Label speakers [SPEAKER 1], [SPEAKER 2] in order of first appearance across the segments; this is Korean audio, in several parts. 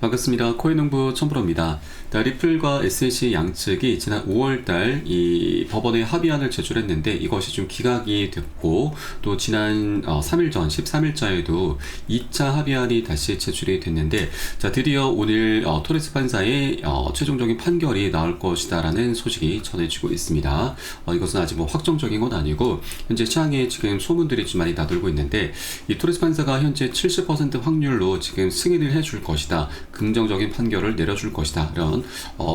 [SPEAKER 1] 반갑습니다. 코인농부 첨프로입니다. 리플과 SNC 양측이 지난 5월달 이 법원에 합의안을 제출했는데 이것이 좀 기각이 됐고, 또 지난 3일 전 13일자에도 2차 합의안이 다시 제출이 됐는데, 드디어 오늘 토레스 판사의 최종적인 판결이 나올 것이다라는 소식이 전해지고 있습니다. 이것은 아직 뭐 확정적인 건 아니고 현재 시장에 지금 소문들이 좀 많이 나돌고 있는데, 이 토레스 판사가 현재 70% 확률로 지금 승인을 해줄 것이다, 긍정적인 판결을 내려줄 것이다, 이런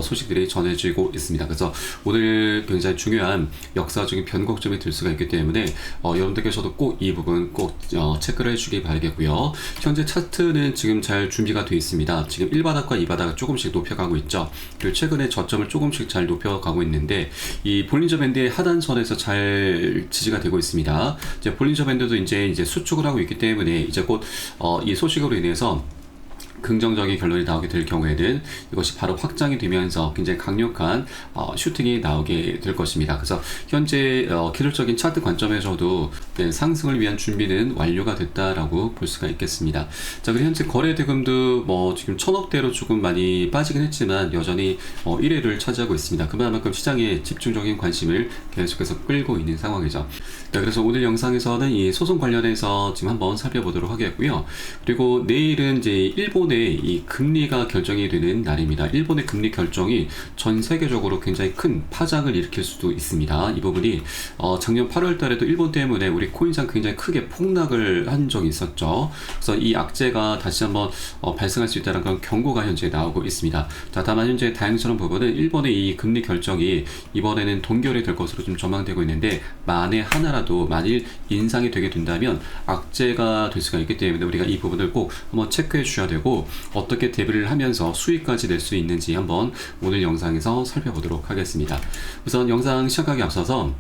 [SPEAKER 1] 소식들이 전해지고 있습니다. 그래서 오늘 굉장히 중요한 역사적인 변곡점이 될 수가 있기 때문에 여러분들께서도 꼭 이 부분 꼭 체크를 해주기 바라겠고요. 현재 차트는 지금 잘 준비가 되어 있습니다. 지금 1바닥과 2바닥을 조금씩 높여가고 있죠. 그리고 최근에 저점을 조금씩 잘 높여가고 있는데, 이 볼린저 밴드의 하단선에서 잘 지지가 되고 있습니다. 이제 볼린저 밴드도 이제 수축을 하고 있기 때문에 이제 곧 이 소식으로 인해서 긍정적인 결론이 나오게 될 경우에는 이것이 바로 확장이 되면서 굉장히 강력한 슈팅이 나오게 될 것입니다. 그래서 현재 기술적인 차트 관점에서도 상승을 위한 준비는 완료가 됐다라고 볼 수가 있겠습니다. 그리고 현재 거래 대금도 뭐 지금 1000억대로 조금 많이 빠지긴 했지만 여전히 1위를 차지하고 있습니다. 그만큼 시장에 집중적인 관심을 계속해서 끌고 있는 상황이죠. 그래서 오늘 영상에서는 이 소송 관련해서 지금 한번 살펴보도록 하겠고요. 그리고 내일은 이제 일본의 이 금리가 결정이 되는 날입니다. 일본의 금리 결정이 전 세계적으로 굉장히 큰 파장을 일으킬 수도 있습니다. 이 부분이 작년 8월 달에도 일본 때문에 우리 코인상 굉장히 크게 폭락을 한 적이 있었죠. 그래서 이 악재가 다시 한번 발생할 수 있다는 그런 경고가 현재 나오고 있습니다. 다만 현재 다행스러운 부분은 일본의 이 금리 결정이 이번에는 동결이 될 것으로 좀 전망되고 있는데, 만에 만일 인상이 되게 된다면 악재가 될 수가 있기 때문에 우리가 이 부분을 꼭 한번 체크해 주셔야 되고, 어떻게 대비를 하면서 수익까지 낼 수 있는지 한번 오늘 영상에서 살펴보도록 하겠습니다. 우선 영상 시작하기 앞서서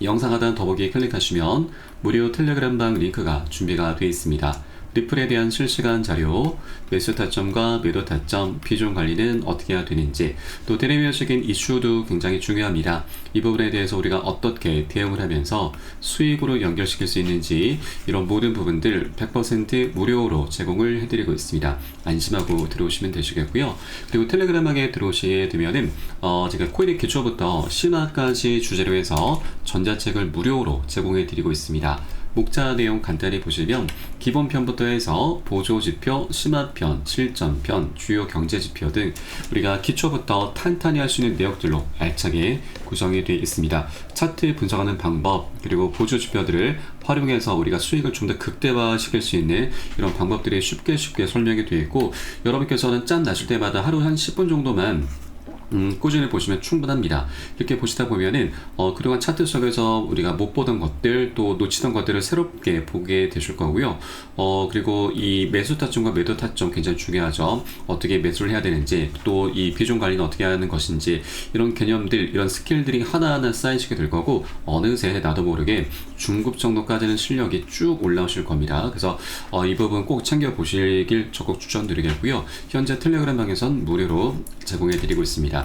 [SPEAKER 1] 영상 하단 더보기에 클릭하시면 무료 텔레그램방 링크가 준비가 되어 있습니다. 리플에 대한 실시간 자료, 매수 타점과 매도 타점, 비중 관리는 어떻게 해야 되는지, 또 대내면적인 이슈도 굉장히 중요합니다. 이 부분에 대해서 우리가 어떻게 대응을 하면서 수익으로 연결시킬 수 있는지, 이런 모든 부분들 100% 무료로 제공을 해드리고 있습니다. 안심하고 들어오시면 되시겠고요. 그리고 텔레그램방에 들어오시게 되면은 제가 코인의 기초부터 심화까지 주제로 해서 전자책을 무료로 제공해드리고 있습니다. 목차 내용 간단히 보시면 기본편부터 해서 보조지표, 심화편, 실전편, 주요 경제지표 등 우리가 기초부터 탄탄히 할 수 있는 내역들로 알차게 구성이 되어 있습니다. 차트 분석하는 방법, 그리고 보조지표들을 활용해서 우리가 수익을 좀 더 극대화시킬 수 있는 이런 방법들이 쉽게 설명이 되어 있고, 여러분께서는 짬 나실 때마다 하루 한 10분 정도만 꾸준히 보시면 충분합니다. 이렇게 보시다 보면은 그동안 차트 속에서 우리가 못 보던 것들, 또 놓치던 것들을 새롭게 보게 되실 거고요. 그리고 이 매수 타점과 매도 타점 굉장히 중요하죠. 어떻게 매수를 해야 되는지, 또 이 비중 관리는 어떻게 하는 것인지, 이런 개념들, 이런 스킬들이 하나하나 쌓이시게 될 거고, 어느새 나도 모르게 중급 정도까지는 실력이 쭉 올라오실 겁니다. 그래서 이 부분 꼭 챙겨 보시길 적극 추천드리겠고요. 현재 텔레그램 방에선 무료로 제공해 드리고 있습니다.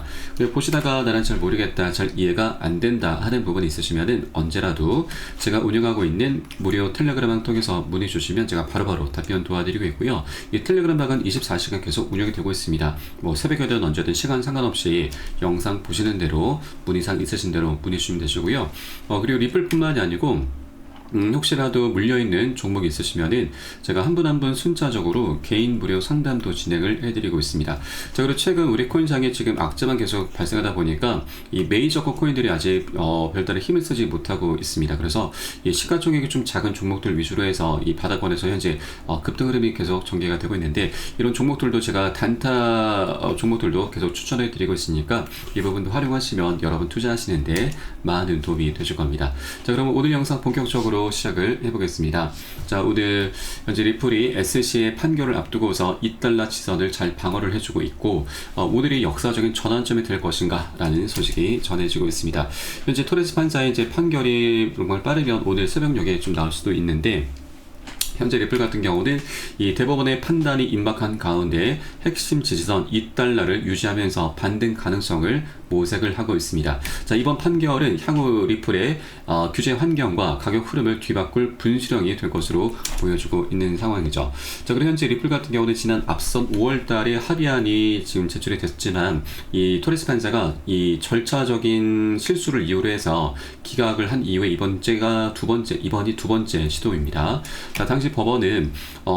[SPEAKER 1] 보시다가 나는 잘 모르겠다, 잘 이해가 안 된다 하는 부분이 있으시면은 언제라도 제가 운영하고 있는 무료 텔레그램방 통해서 문의 주시면 제가 바로바로 답변 도와드리고 있고요. 이 텔레그램방은 24시간 계속 운영이 되고 있습니다. 뭐 새벽이든 언제든 시간 상관없이 영상 보시는 대로 문의사항 있으신 대로 문의 주시면 되시고요. 그리고 리플뿐만이 아니고 혹시라도 물려있는 종목이 있으시면은 제가 한 분 한 분 순차적으로 개인 무료 상담도 진행을 해드리고 있습니다. 그리고 최근 우리 코인상에 지금 악재만 계속 발생하다 보니까 이 메이저급 코인들이 아직 별다른 힘을 쓰지 못하고 있습니다. 그래서 이 시가총액이 좀 작은 종목들 위주로 해서 이 바닥권에서 현재 급등 흐름이 계속 전개가 되고 있는데, 이런 종목들도 제가 단타 종목들도 계속 추천해 드리고 있으니까 이 부분도 활용하시면 여러분 투자하시는데 많은 도움이 되실 겁니다. 그러면 오늘 영상 본격적으로 시작을 해보겠습니다. 오늘 현재 리플이 SC의 판결을 앞두고서 2달러 지선을 잘 방어를 해주고 있고, 오늘이 역사적인 전환점이 될 것인가 라는 소식이 전해지고 있습니다. 현재 토레스 판사의 이제 판결이 정말 빠르면 오늘 새벽녘에 좀 나올 수도 있는데, 현재 리플 같은 경우는 이 대법원의 판단이 임박한 가운데 핵심 지지선 $2를 유지하면서 반등 가능성을 모색을 하고 있습니다. 자, 이번 판결은 향후 리플의 규제 환경과 가격 흐름을 뒤바꿀 분수령이 될 것으로 보여주고 있는 상황이죠. 자, 그리고 현재 리플 같은 경우는 지난 앞선 5월달에 합의안이 지금 제출이 됐지만 이 토레스 판사가 이 절차적인 실수를 이유로 해서 기각을 한 이후에 이번이 두 번째 시도입니다. 자, 당시 법원은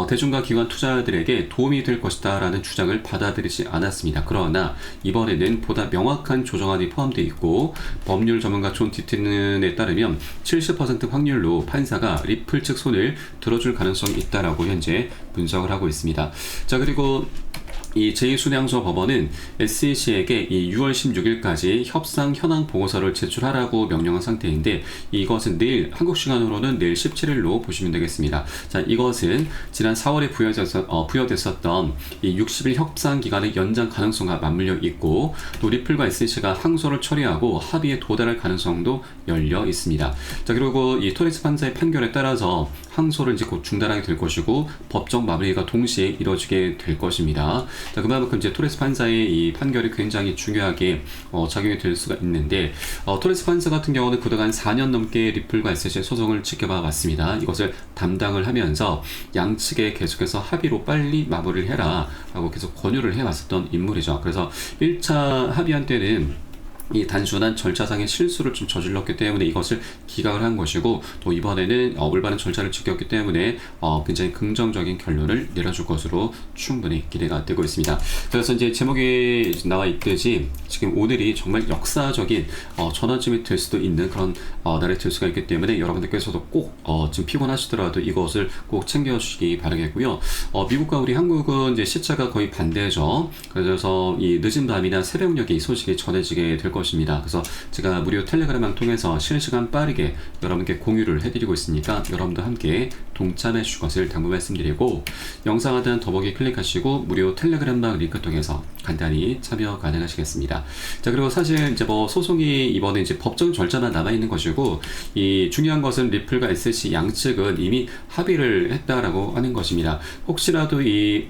[SPEAKER 1] 대중과 기관 투자자들에게 도움이 될 것이다 라는 주장을 받아들이지 않았습니다. 그러나 이번에는 보다 명확한 조정안이 포함되어 있고 법률 전문가 존 디튼에 따르면 70% 확률로 판사가 리플 측 손을 들어줄 가능성이 있다라고 현재 분석을 하고 있습니다. 자, 그리고 이 제2순양소 법원은 SEC에게 이 6월 16일까지 협상 현황 보고서를 제출하라고 명령한 상태인데 이것은 내일 한국 시간으로는 내일 17일로 보시면 되겠습니다. 자, 이것은 지난 4월에 부여됐었던 이 60일 협상 기간의 연장 가능성과 맞물려 있고 또 리플과 SEC가 항소를 처리하고 합의에 도달할 가능성도 열려 있습니다. 자, 그리고 이 토레스 판사의 판결에 따라서 항소를 이제 곧 중단하게 될 것이고 법정 마무리가 동시에 이루어지게 될 것입니다. 자, 그만큼 이제 토레스 판사의 이 판결이 굉장히 중요하게 작용이 될 수가 있는데 토레스 판사 같은 경우는 그동안 4년 넘게 리플과 SEC 소송을 지켜봐 왔습니다. 이것을 담당을 하면서 양측에 계속해서 합의로 빨리 마무리를 해라 라고 계속 권유를 해왔었던 인물이죠. 그래서 1차 합의안 때는 이 단순한 절차상의 실수를 좀 저질렀기 때문에 이것을 기각을 한 것이고 또 이번에는 올바른 절차를 지켰기 때문에 굉장히 긍정적인 결론을 내려줄 것으로 충분히 기대가 되고 있습니다. 그래서 이제 제목에 나와 있듯이 지금 오늘이 정말 역사적인 전환점이 될 수도 있는 그런 날이 될 수가 있기 때문에 여러분들께서도 꼭 지금 피곤하시더라도 이것을 꼭 챙겨주시기 바라겠고요. 미국과 우리 한국은 이제 시차가 거의 반대죠. 그래서 이 늦은 밤이나 새벽녘에 이 소식이 전해지게 될 것입니다. 그래서 제가 무료 텔레그램을 통해서 실시간 빠르게 여러분께 공유를 해드리고 있으니까 여러분도 함께 동참해 주실 것을 당부 말씀드리고 영상 하단 더보기 클릭하시고 무료 텔레그램방 링크 통해서 간단히 참여 가능하시겠습니다. 자, 그리고 사실 이제 소송이 이번에 이제 법정 절차만 남아 있는 것이고 이 중요한 것은 리플과 SEC 양측은 이미 합의를 했다라고 하는 것입니다. 혹시라도 이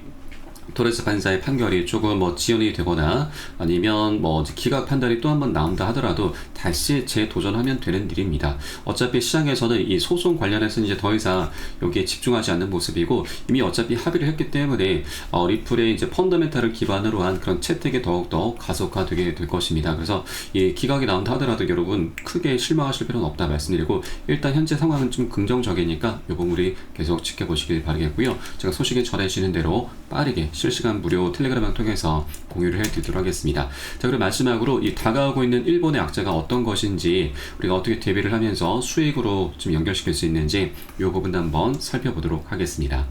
[SPEAKER 1] 토레스 판사의 판결이 조금 지연이 되거나 아니면 기각 판단이 또 한 번 나온다 하더라도 다시 재도전하면 되는 일입니다. 어차피 시장에서는 이 소송 관련해서는 이제 더 이상 여기에 집중하지 않는 모습이고 이미 어차피 합의를 했기 때문에 리플의 이제 펀더멘탈을 기반으로 한 그런 채택이 더욱더 가속화되게 될 것입니다. 그래서 이 기각이 나온다 하더라도 여러분 크게 실망하실 필요는 없다 말씀드리고 일단 현재 상황은 좀 긍정적이니까 이 부분 우리 계속 지켜보시길 바라겠고요. 제가 소식이 전해지는 대로 빠르게 실시간 무료 텔레그램을 통해서 공유를 해드리도록 하겠습니다. 자, 그리고 마지막으로 이 다가오고 있는 일본의 악재가 어떤 것인지 우리가 어떻게 대비를 하면서 수익으로 좀 연결시킬 수 있는지 이 부분도 한번 살펴보도록 하겠습니다.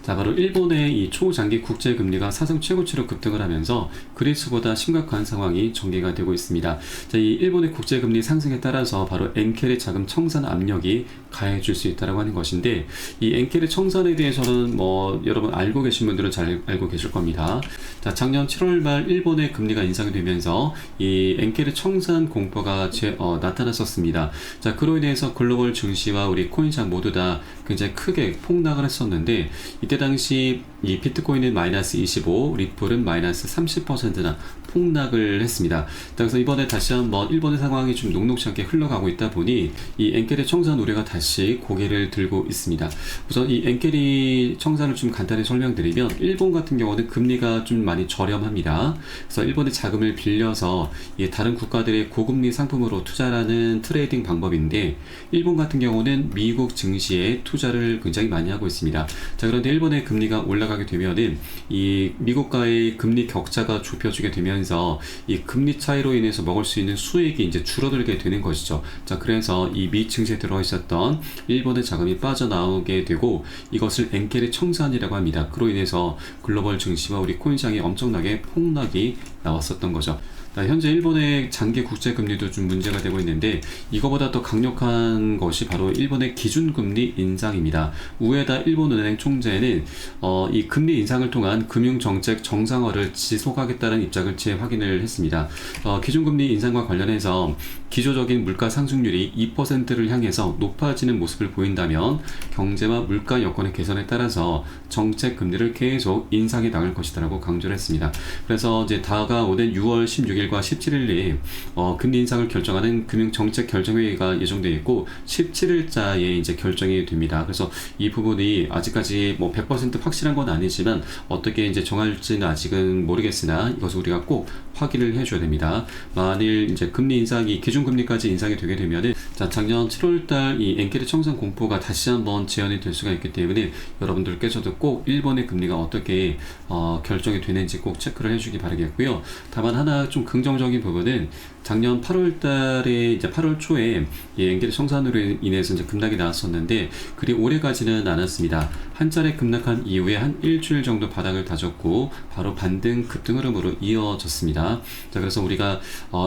[SPEAKER 1] 자, 바로 일본의 이 초장기 국제금리가 사상 최고치로 급등을 하면서 그리스보다 심각한 상황이 전개가 되고 있습니다. 자, 이 일본의 국제금리 상승에 따라서 바로 엔켈의 자금 청산 압력이 가해질 수 있다고 하는 것인데 이 엔켈의 청산에 대해서는 여러분 알고 계신 분들은 잘 알고 계실 겁니다. 자, 작년 7월 말 일본의 금리가 인상이 되면서 이 엔켈의 청산 공포가 나타났었습니다. 자, 그로 인해서 글로벌 증시와 우리 코인시장 모두 다 굉장히 크게 폭락을 했었는데 이때 당시 이 비트코인은 마이너스 25, 리플은 마이너스 30%나 폭락을 했습니다. 그래서 이번에 다시 한번 일본의 상황이 좀 녹록지 않게 흘러가고 있다 보니 이 엔켈의 청산 우려가 다시 고개를 들고 있습니다. 우선 이 엔켈이 청산을 좀 간단히 설명드리면 일본 같은 경우는 금리가 좀 많이 저렴합니다. 그래서 일본의 자금을 빌려서 이 다른 국가들의 고금리 상품으로 투자하는 트레이딩 방법인데 일본 같은 경우는 미국 증시에 투자를 굉장히 많이 하고 있습니다. 자, 그런데 일본의 금리가 올라가게 되면은 이 미국과의 금리 격차가 좁혀지게 되면서 이 금리 차이로 인해서 먹을 수 있는 수익이 이제 줄어들게 되는 것이죠. 자, 그래서 이 미 증시에 들어 있었던 일본의 자금이 빠져나오게 되고 이것을 엔켈의 청산이라고 합니다. 그로 인해서 글로벌 증시와 우리 코인시장에 엄청나게 폭락이 나왔었던 거죠. 현재 일본의 장기 국제 금리도 좀 문제가 되고 있는데 이거보다 더 강력한 것이 바로 일본의 기준금리 인상입니다. 우에다 일본은행 총재는 이 금리 인상을 통한 금융정책 정상화를 지속하겠다는 입장을 재확인을 했습니다. 기준금리 인상과 관련해서 기조적인 물가 상승률이 2%를 향해서 높아지는 모습을 보인다면 경제와 물가 여건의 개선에 따라서 정책 금리를 계속 인상해 나갈 것이다라고 강조를 했습니다. 그래서 이제 다가오는 6월 16일과 17일에 금리 인상을 결정하는 금융정책 결정회의가 예정되어 있고 17일자에 이제 결정이 됩니다. 그래서 이 부분이 아직까지 뭐 100% 확실한 건 아니지만 어떻게 이제 정할지는 아직은 모르겠으나 이것을 우리가 꼭 확인을 해줘야 됩니다. 만일 이제 금리 인상이 기준금리까지 인상이 되게 되면은 작년 7월달 이 엔케리 청산 공포가 다시 한번 재현이 될 수가 있기 때문에 여러분들께서도 꼭 일본의 금리가 어떻게 결정이 되는지 꼭 체크를 해주기 바라겠고요. 다만 하나 좀 긍정적인 부분은 작년 8월 달에 이제 8월 초에 이 엔게리 청산으로 인해서 이제 급락이 나왔었는데 그리 오래 가지는 않았습니다. 한 차례 급락한 이후에 한 일주일 정도 바닥을 다졌고 바로 반등 급등 흐름으로 이어졌습니다. 자, 그래서 우리가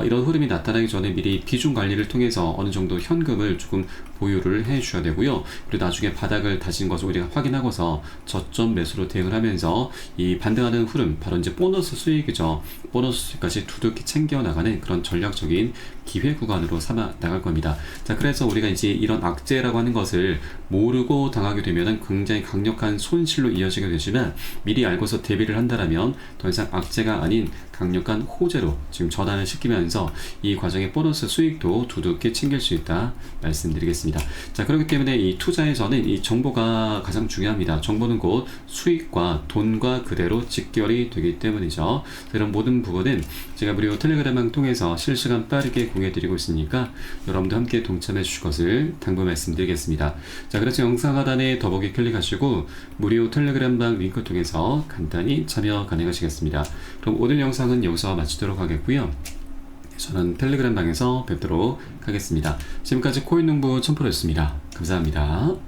[SPEAKER 1] 이런 흐름이 나타나기 전에 미리 비중 관리를 통해서 어느 정도 현금을 조금 보유를 해 주셔야 되고요. 그리고 나중에 바닥을 다진 것을 우리가 확인하고서 저점 매수로 대응을 하면서 이 반등하는 흐름, 바로 이제 보너스 수익이죠. 보너스 수익까지 두둑히 챙겨 나가는 그런 전략적인 기회 구간으로 삼아 나갈 겁니다. 자, 그래서 우리가 이제 이런 악재라고 하는 것을 모르고 당하게 되면 굉장히 강력한 손실로 이어지게 되지만 미리 알고서 대비를 한다면 더 이상 악재가 아닌 강력한 호재로 지금 전환을 시키면서 이 과정의 보너스 수익도 두둑히 챙길 수 있다 말씀드리겠습니다. 자, 그렇기 때문에 이 투자에서는 이 정보가 가장 중요합니다. 정보는 곧 수익과 돈과 그대로 직결이 되기 때문이죠. 이런 모든 부분은 제가 무료 텔레그램을 통해서 실시간 빠르게 공유해드리고 있으니까 여러분도 함께 동참해 주실 것을 당부 말씀드리겠습니다. 자, 그래서 영상 하단에 더보기 클릭하시고 무료 텔레그램방 링크 통해서 간단히 참여 가능하시겠습니다. 그럼 오늘 영상은 여기서 마치도록 하겠고요. 저는 텔레그램 방에서 뵙도록 하겠습니다. 지금까지 코인농부 첨프로였습니다. 감사합니다.